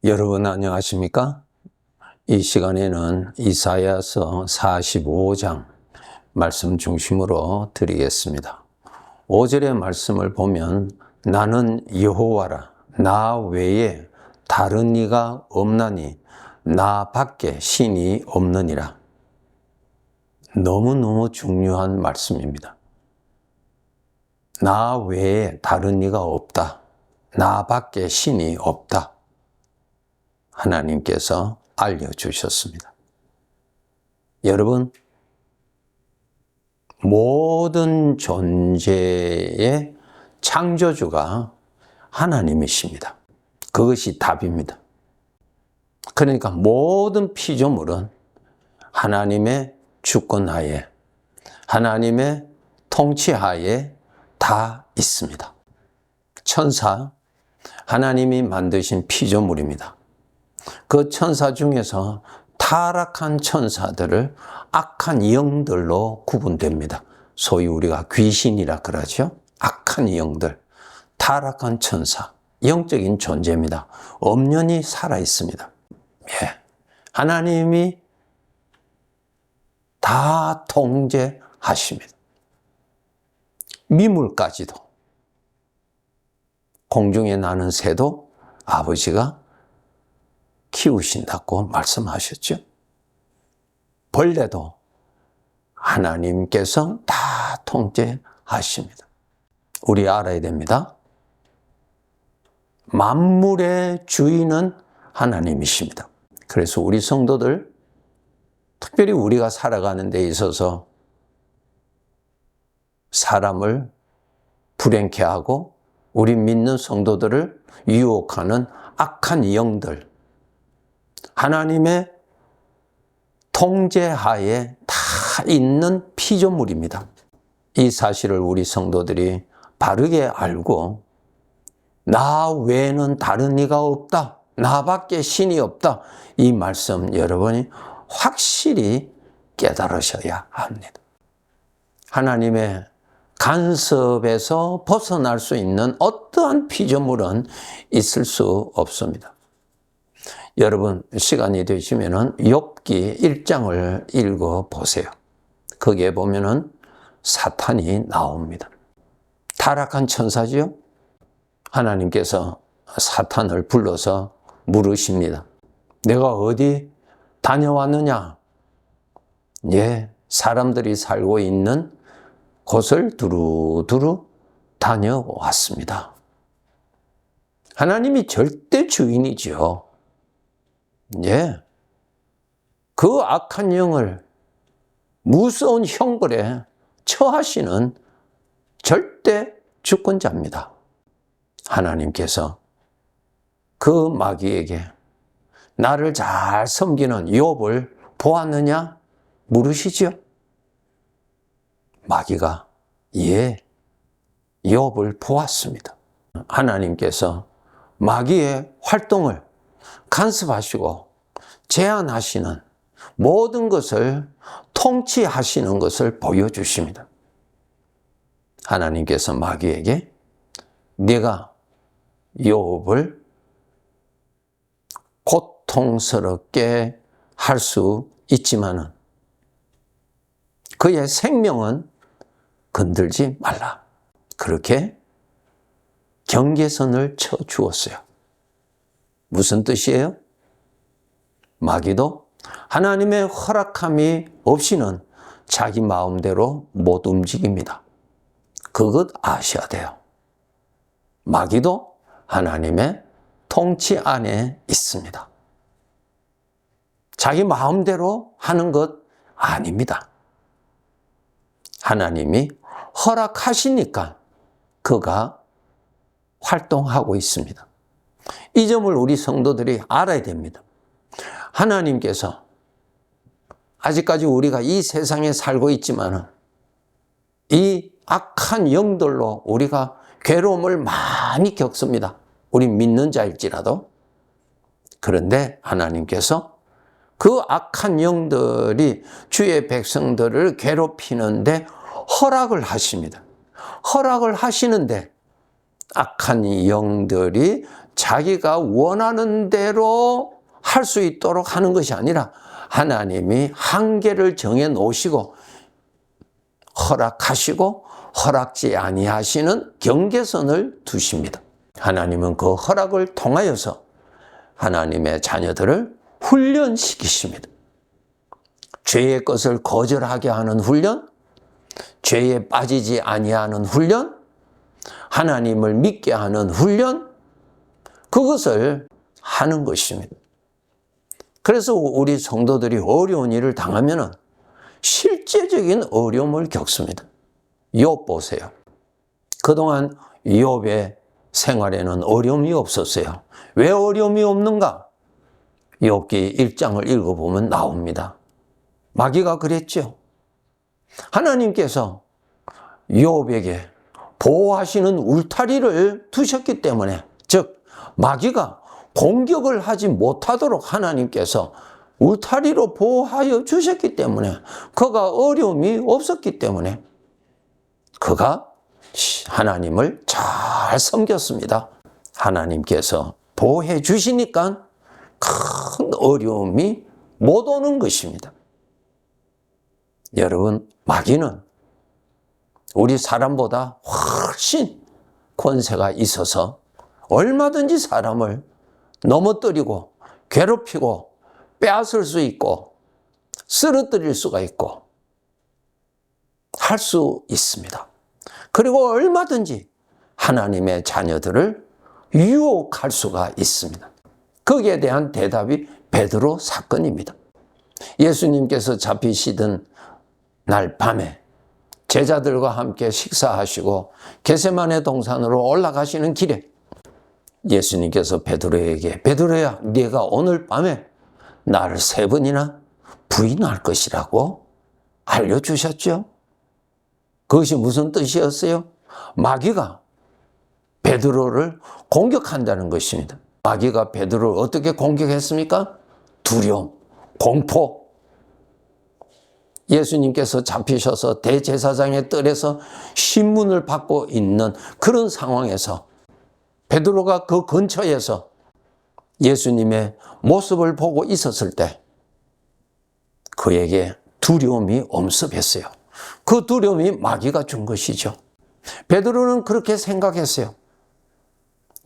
여러분 안녕하십니까? 이 시간에는 이사야서 45장 말씀 중심으로 드리겠습니다. 5절의 말씀을 보면 나는 여호와라 나 외에 다른 이가 없나니 나 밖에 신이 없느니라. 너무너무 중요한 말씀입니다. 나 외에 다른 이가 없다. 나 밖에 신이 없다. 하나님께서 알려주셨습니다. 여러분, 모든 존재의 창조주가 하나님이십니다. 그것이 답입니다. 그러니까 모든 피조물은 하나님의 주권하에, 하나님의 통치하에 다 있습니다. 천사, 하나님이 만드신 피조물입니다. 그 천사 중에서 타락한 천사들을 악한 영들로 구분됩니다. 소위 우리가 귀신이라 그러죠. 악한 영들, 타락한 천사, 영적인 존재입니다. 엄연히 살아 있습니다. 예. 하나님이 다 통제하십니다. 미물까지도, 공중에 나는 새도 아버지가 키우신다고 말씀하셨죠. 벌레도 하나님께서 다 통제하십니다. 우리 알아야 됩니다. 만물의 주인은 하나님이십니다. 그래서 우리 성도들, 특별히 우리가 살아가는 데 있어서 사람을 불행케 하고 우리 믿는 성도들을 유혹하는 악한 영들, 하나님의 통제하에 다 있는 피조물입니다. 이 사실을 우리 성도들이 바르게 알고 나 외에는 다른 이가 없다. 나밖에 신이 없다. 이 말씀 여러분이 확실히 깨달으셔야 합니다. 하나님의 간섭에서 벗어날 수 있는 어떠한 피조물은 있을 수 없습니다. 여러분 시간이 되시면은 욥기 1장을 읽어 보세요. 거기에 보면은 사탄이 나옵니다. 타락한 천사지요. 하나님께서 사탄을 불러서 물으십니다. 내가 어디 다녀왔느냐? 예, 사람들이 살고 있는 곳을 두루두루 다녀왔습니다. 하나님이 절대 주인이죠. 예. 그 악한 영을 무서운 형벌에 처하시는 절대 주권자입니다. 하나님께서 그 마귀에게 나를 잘 섬기는 욥을 보았느냐 물으시죠. 마귀가 예, 욥을 보았습니다. 하나님께서 마귀의 활동을 간섭하시고 제한하시는 모든 것을 통치하시는 것을 보여주십니다. 하나님께서 마귀에게 네가 욥을 고통스럽게 할 수 있지만은 그의 생명은 건들지 말라. 그렇게 경계선을 쳐 주었어요. 무슨 뜻이에요? 마귀도 하나님의 허락함이 없이는 자기 마음대로 못 움직입니다. 그것 아셔야 돼요. 마귀도 하나님의 통치 안에 있습니다. 자기 마음대로 하는 것 아닙니다. 하나님이 허락하시니까 그가 활동하고 있습니다. 이 점을 우리 성도들이 알아야 됩니다. 하나님께서 아직까지 우리가 이 세상에 살고 있지만 이 악한 영들로 우리가 괴로움을 많이 겪습니다. 우리 믿는 자일지라도. 그런데 하나님께서 그 악한 영들이 주의 백성들을 괴롭히는데 허락을 하십니다. 허락을 하시는데 악한 영들이 자기가 원하는 대로 할 수 있도록 하는 것이 아니라 하나님이 한계를 정해 놓으시고 허락하시고 허락지 아니하시는 경계선을 두십니다. 하나님은 그 허락을 통하여서 하나님의 자녀들을 훈련시키십니다. 죄의 것을 거절하게 하는 훈련, 죄에 빠지지 아니하는 훈련, 하나님을 믿게 하는 훈련, 그것을 하는 것입니다. 그래서 우리 성도들이 어려운 일을 당하면 실제적인 어려움을 겪습니다. 욥 보세요. 그동안 욥의 생활에는 어려움이 없었어요. 왜 어려움이 없는가? 욥기 1장을 읽어보면 나옵니다. 마귀가 그랬죠. 하나님께서 욥에게 보호하시는 울타리를 두셨기 때문에, 즉 마귀가 공격을 하지 못하도록 하나님께서 울타리로 보호하여 주셨기 때문에, 그가 어려움이 없었기 때문에 그가 하나님을 잘 섬겼습니다. 하나님께서 보호해 주시니까 큰 어려움이 못 오는 것입니다. 여러분, 마귀는 우리 사람보다 훨씬 권세가 있어서 얼마든지 사람을 넘어뜨리고 괴롭히고 빼앗을 수 있고 쓰러뜨릴 수가 있고 할 수 있습니다. 그리고 얼마든지 하나님의 자녀들을 유혹할 수가 있습니다. 거기에 대한 대답이 베드로 사건입니다. 예수님께서 잡히시던 날 밤에 제자들과 함께 식사하시고 겟세마네 동산으로 올라가시는 길에 예수님께서 베드로에게, 베드로야, 네가 오늘 밤에 나를 3번이나 부인할 것이라고 알려주셨죠. 그것이 무슨 뜻이었어요? 마귀가 베드로를 공격한다는 것입니다. 마귀가 베드로를 어떻게 공격했습니까? 두려움, 공포. 예수님께서 잡히셔서 대제사장의 뜰에서 신문을 받고 있는 그런 상황에서 베드로가 그 근처에서 예수님의 모습을 보고 있었을 때 그에게 두려움이 엄습했어요. 그 두려움이 마귀가 준 것이죠. 베드로는 그렇게 생각했어요.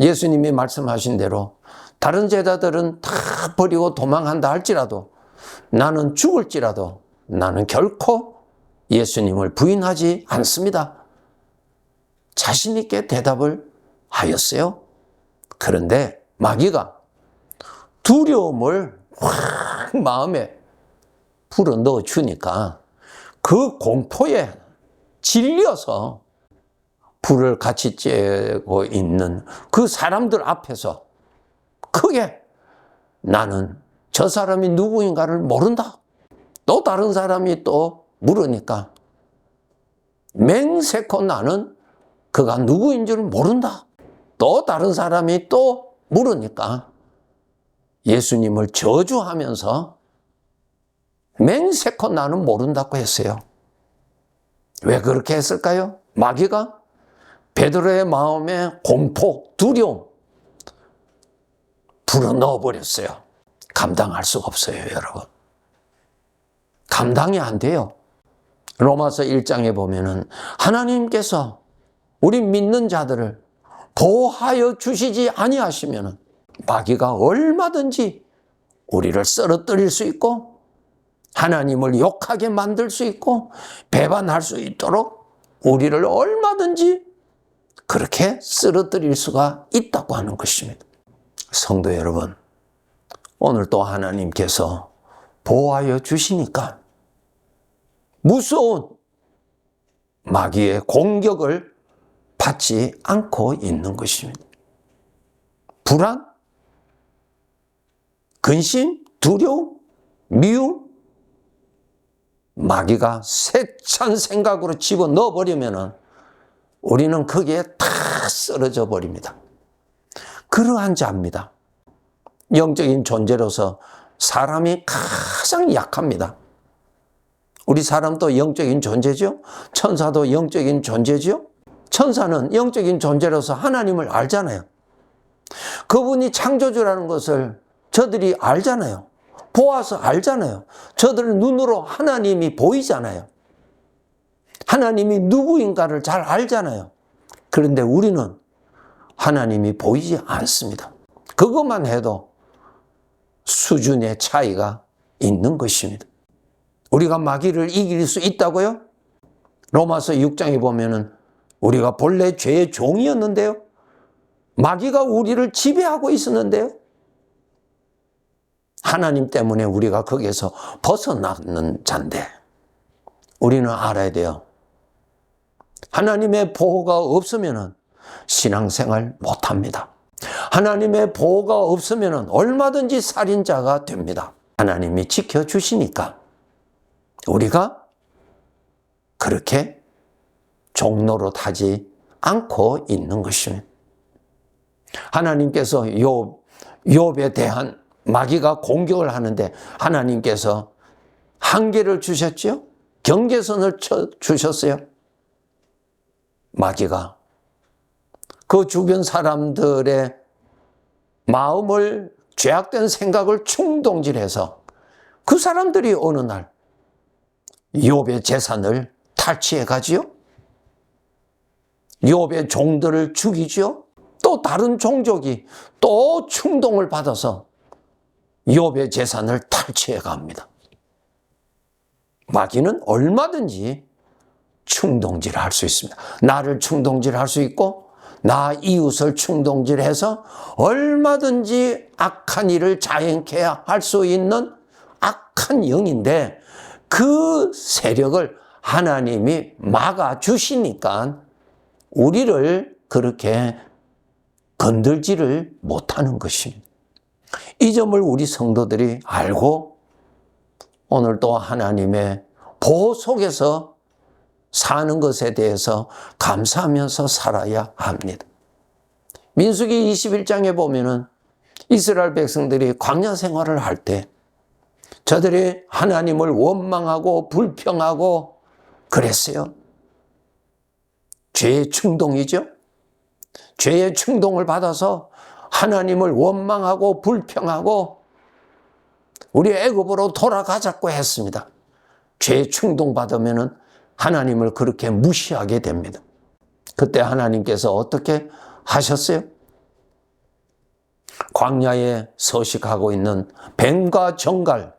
예수님이 말씀하신 대로 다른 제자들은 다 버리고 도망한다 할지라도 나는 죽을지라도 나는 결코 예수님을 부인하지 않습니다. 자신 있게 대답을 하였어요. 그런데 마귀가 두려움을 확 마음에 불어넣어 주니까 그 공포에 질려서 불을 같이 쬐고 있는 그 사람들 앞에서 크게 나는 저 사람이 누구인가를 모른다. 또 다른 사람이 또 물으니까 맹세코 나는 그가 누구인 줄 모른다. 또 다른 사람이 또 물으니까 예수님을 저주하면서 맹세코 나는 모른다고 했어요. 왜 그렇게 했을까요? 마귀가 베드로의 마음에 공포, 두려움 불어넣어버렸어요. 감당할 수가 없어요, 여러분. 감당이 안 돼요. 로마서 1장에 보면은 하나님께서 우리 믿는 자들을 보호하여 주시지 아니하시면은 마귀가 얼마든지 우리를 쓰러뜨릴 수 있고 하나님을 욕하게 만들 수 있고 배반할 수 있도록 우리를 얼마든지 그렇게 쓰러뜨릴 수가 있다고 하는 것입니다. 성도 여러분, 오늘 또 하나님께서 보호하여 주시니까 무서운 마귀의 공격을 받지 않고 있는 것입니다. 불안, 근심, 두려움, 미움, 마귀가 세찬 생각으로 집어넣어 버리면은 우리는 거기에 다 쓰러져 버립니다. 그러한 자입니다. 영적인 존재로서 사람이 가장 약합니다. 우리 사람도 영적인 존재죠? 천사도 영적인 존재죠? 천사는 영적인 존재로서 하나님을 알잖아요. 그분이 창조주라는 것을 저들이 알잖아요. 보아서 알잖아요. 저들 눈으로 하나님이 보이잖아요. 하나님이 누구인가를 잘 알잖아요. 그런데 우리는 하나님이 보이지 않습니다. 그것만 해도 수준의 차이가 있는 것입니다. 우리가 마귀를 이길 수 있다고요? 로마서 6장에 보면은 우리가 본래 죄의 종이었는데요. 마귀가 우리를 지배하고 있었는데요. 하나님 때문에 우리가 거기에서 벗어나는 자인데 우리는 알아야 돼요. 하나님의 보호가 없으면 신앙생활 못합니다. 하나님의 보호가 없으면 얼마든지 살인자가 됩니다. 하나님이 지켜주시니까 우리가 그렇게 종노릇하지 않고 있는 것입니다. 하나님께서 욥에 대한 마귀가 공격을 하는데 하나님께서 한계를 주셨죠? 경계선을 주셨어요. 마귀가 그 주변 사람들의 마음을 죄악된 생각을 충동질해서 그 사람들이 어느 날 욥의 재산을 탈취해 가지요. 욥의 종들을 죽이죠. 또 다른 종족이 또 충동을 받아서 욥의 재산을 탈취해 갑니다. 마귀는 얼마든지 충동질할 수 있습니다. 나를 충동질할 수 있고 나 이웃을 충동질해서 얼마든지 악한 일을 자행케 할 수 있는 악한 영인데 그 세력을 하나님이 막아주시니까 우리를 그렇게 건들지를 못하는 것입니다. 이 점을 우리 성도들이 알고 오늘 또 하나님의 보호 속에서 사는 것에 대해서 감사하면서 살아야 합니다. 민수기 21장에 보면은 이스라엘 백성들이 광야 생활을 할 때 저들이 하나님을 원망하고 불평하고 그랬어요. 죄의 충동이죠. 죄의 충동을 받아서 하나님을 원망하고 불평하고 우리 애굽으로 돌아가자고 했습니다. 죄의 충동 받으면은 하나님을 그렇게 무시하게 됩니다. 그때 하나님께서 어떻게 하셨어요? 광야에 서식하고 있는 뱀과 정갈,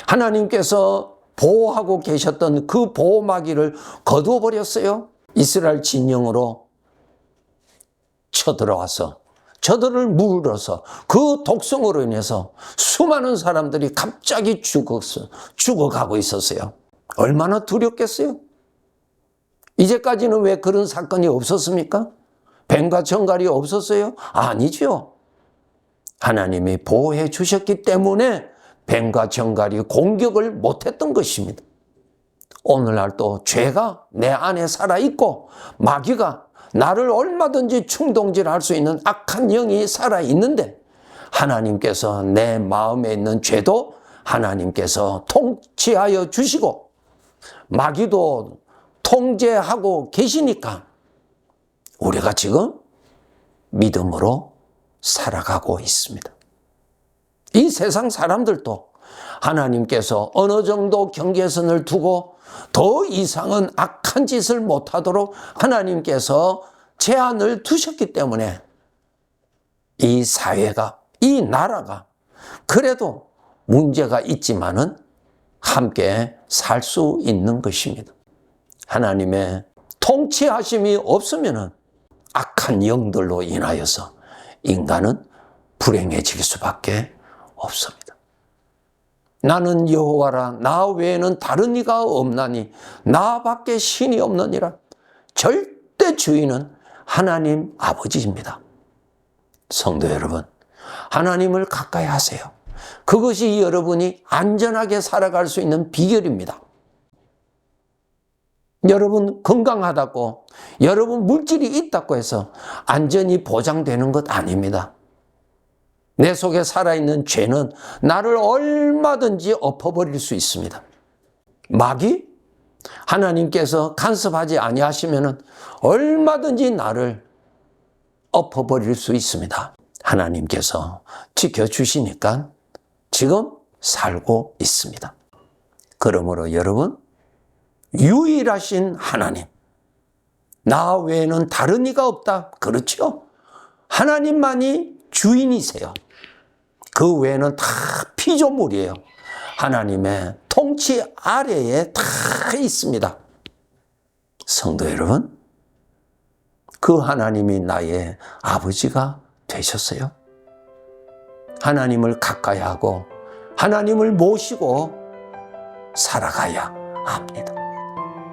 하나님께서 보호하고 계셨던 그 보호막이를 거두어 버렸어요. 이스라엘 진영으로 쳐들어와서 저들을 물어서 그 독성으로 인해서 수많은 사람들이 갑자기 죽어가고 있었어요. 얼마나 두렵겠어요? 이제까지는 왜 그런 사건이 없었습니까? 뱀과 정갈이 없었어요? 아니죠. 하나님이 보호해 주셨기 때문에 뱀과 정갈이 공격을 못했던 것입니다. 오늘날 또 죄가 내 안에 살아있고 마귀가 나를 얼마든지 충동질할 수 있는 악한 영이 살아있는데 하나님께서 내 마음에 있는 죄도 하나님께서 통치하여 주시고 마귀도 통제하고 계시니까 우리가 지금 믿음으로 살아가고 있습니다. 이 세상 사람들도 하나님께서 어느 정도 경계선을 두고 더 이상은 악한 짓을 못하도록 하나님께서 제한을 두셨기 때문에 이 사회가, 이 나라가 그래도 문제가 있지만은 함께 살 수 있는 것입니다. 하나님의 통치하심이 없으면은 악한 영들로 인하여서 인간은 불행해질 수밖에 없습니다. 나는 여호와라 나 외에는 다른 이가 없나니 나밖에 신이 없느니라. 절대 주인은 하나님 아버지입니다. 성도 여러분, 하나님을 가까이 하세요. 그것이 여러분이 안전하게 살아갈 수 있는 비결입니다. 여러분 건강하다고, 여러분 물질이 있다고 해서 안전이 보장되는 것 아닙니다. 내 속에 살아있는 죄는 나를 얼마든지 엎어버릴 수 있습니다. 마귀? 하나님께서 간섭하지 아니하시면 얼마든지 나를 엎어버릴 수 있습니다. 하나님께서 지켜주시니까 지금 살고 있습니다. 그러므로 여러분, 유일하신 하나님, 나 외에는 다른 이가 없다. 그렇죠? 하나님만이 주인이세요. 그 외에는 다 피조물이에요. 하나님의 통치 아래에 다 있습니다. 성도 여러분, 그 하나님이 나의 아버지가 되셨어요. 하나님을 가까이 하고 하나님을 모시고 살아가야 합니다.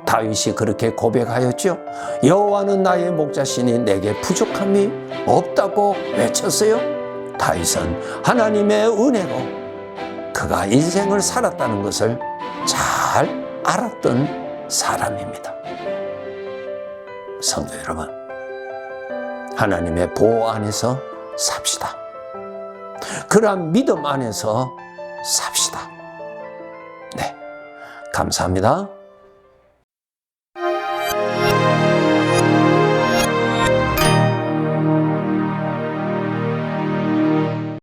다윗이 그렇게 고백하였죠. 여호와는 나의 목자시니 내게 부족함이 없다고 외쳤어요. 다윗은 하나님의 은혜로 그가 인생을 살았다는 것을 잘 알았던 사람입니다. 성도 여러분, 하나님의 보호 안에서 삽시다. 그러한 믿음 안에서 삽시다. 네, 감사합니다.